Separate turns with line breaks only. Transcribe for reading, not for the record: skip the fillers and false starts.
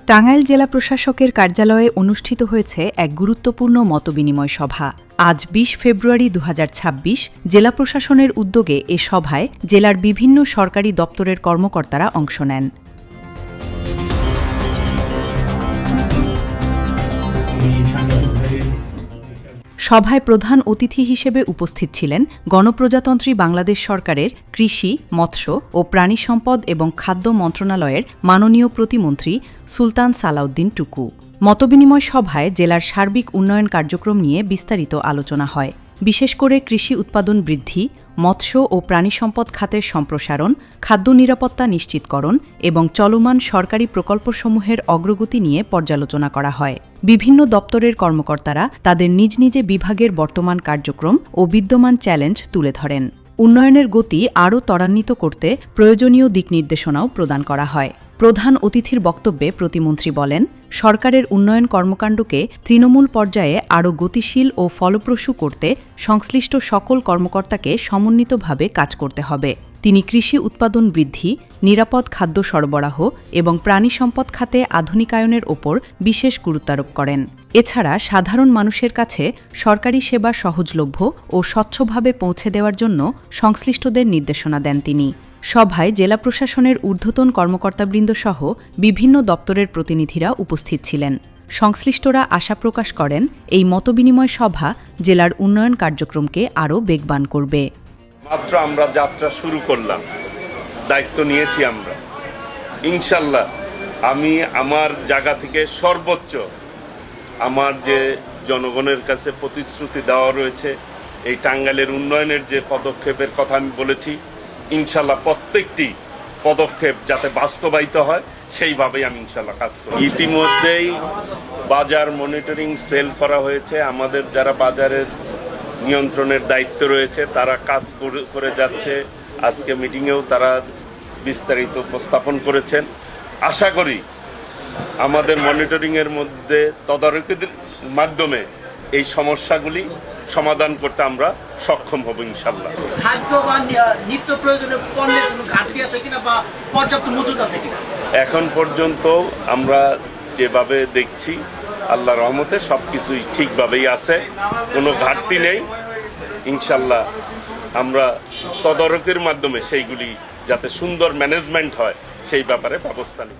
টাঙ্গাইল জেলা প্রশাসকের কার্যালয়ে অনুষ্ঠিত হয়েছে এক গুরুত্বপূর্ণ মতবিনিময় সভা। আজ ২০ ফেব্রুয়ারি ২০২৬ জেলা প্রশাসনের উদ্যোগে এ সভায় জেলার বিভিন্ন সরকারি দপ্তরের কর্মকর্তারা অংশ নেন। সভায় প্রধান অতিথি হিসেবে উপস্থিত ছিলেন গণপ্রজাতন্ত্রী বাংলাদেশ সরকারের কৃষি, মৎস্য ও প্রাণী সম্পদ এবং খাদ্য মন্ত্রণালয়ের মাননীয় প্রতিমন্ত্রী সুলতান সালাউদ্দিন টুকু। মতবিনিময় সভায় জেলার সার্বিক উন্নয়ন কার্যক্রম নিয়ে বিস্তারিত আলোচনা হয়। বিশেষ করে কৃষি উৎপাদন বৃদ্ধি, মৎস্য ও প্রাণী সম্পদ খাতের সম্প্রসারণ, খাদ্য নিরাপত্তা নিশ্চিতকরণ এবং চলমান সরকারি প্রকল্পসমূহের অগ্রগতি নিয়ে পর্যালোচনা করা হয়। বিভিন্ন দপ্তরের কর্মকর্তারা তাদের নিজ নিজ বিভাগের বর্তমান কার্যক্রম ও বিদ্যমান চ্যালেঞ্জ তুলে ধরেন। উন্নয়নের গতি আরও ত্বরান্বিত করতে প্রয়োজনীয় দিকনির্দেশনাও প্রদান করা হয়। প্রধান অতিথির বক্তব্যে প্রতিমন্ত্রী বলেন, সরকারের উন্নয়ন কর্মকাণ্ডকে তৃণমূল পর্যায়ে আরও গতিশীল ও ফলপ্রসূ করতে সংশ্লিষ্ট সকল কর্মকর্তাকে সমন্বিতভাবে কাজ করতে হবে। তিনি কৃষি উৎপাদন বৃদ্ধি, নিরাপদ খাদ্য সরবরাহ এবং প্রাণী সম্পদ খাতে আধুনিকায়নের ওপর বিশেষ গুরুত্বারোপ করেন। এছাড়া সাধারণ মানুষের কাছে সরকারি সেবা সহজলভ্য ও স্বচ্ছভাবে পৌঁছে দেওয়ার জন্য সংশ্লিষ্টদের নির্দেশনা দেন তিনি। সভায় জেলা প্রশাসনের ঊর্ধ্বতন কর্মকর্তাবৃন্দ সহ বিভিন্ন দপ্তরের প্রতিনিধিরা উপস্থিত ছিলেন। সংশ্লিষ্টরা আশা প্রকাশ করেন, এই মতবিনিময় সভা জেলার উন্নয়ন কার্যক্রমকে আরও বেগবান করবে।
মাত্র আমরা যাত্রা শুরু করলাম, দায়িত্ব নিয়েছি আমরা। ইনশাল্লাহ আমি আমার জায়গা থেকে সর্বোচ্চ আমার যে জনগণের কাছে প্রতিশ্রুতি দেওয়া রয়েছে, এই টাঙ্গাইলের উন্নয়নের যে পদক্ষেপের কথা আমি বলেছি, ইনশাল্লাহ প্রত্যেকটি পদক্ষেপ যাতে বাস্তবায়িত হয় সেইভাবেই আমি ইনশাল্লাহ কাজ করি। ইতিমধ্যেই বাজার মনিটরিং সেল করা হয়েছে। আমাদের যারা বাজারের নিয়ন্ত্রণের দায়িত্ব রয়েছে তারা কাজ করে যাচ্ছে। আজকে মিটিংয়েও তারা বিস্তারিত উপস্থাপন করেছেন। আশা করি আমাদের মনিটরিংয়ের মধ্যে তদারকির মাধ্যমে এই সমস্যাগুলি সমাধান করতে আমরা সক্ষম হব ইনশাল্লাহ।
খাদ্য বা নিত্য প্রয়োজনীয় পণ্যের কোনো ঘাটতি আছে কিনা বা পর্যাপ্ত মজুদ আছে কিনা?
এখন পর্যন্ত আমরা যেভাবে দেখছি আল্লাহর রহমতে সবকিছুই ঠিকভাবেই আছে, কোনো ঘাটতি নেই। ইনশাল্লাহ আমরা তদারকির মাধ্যমে সেইগুলি যাতে সুন্দর ম্যানেজমেন্ট হয় সেই ব্যাপারে ব্যবস্থা নিই।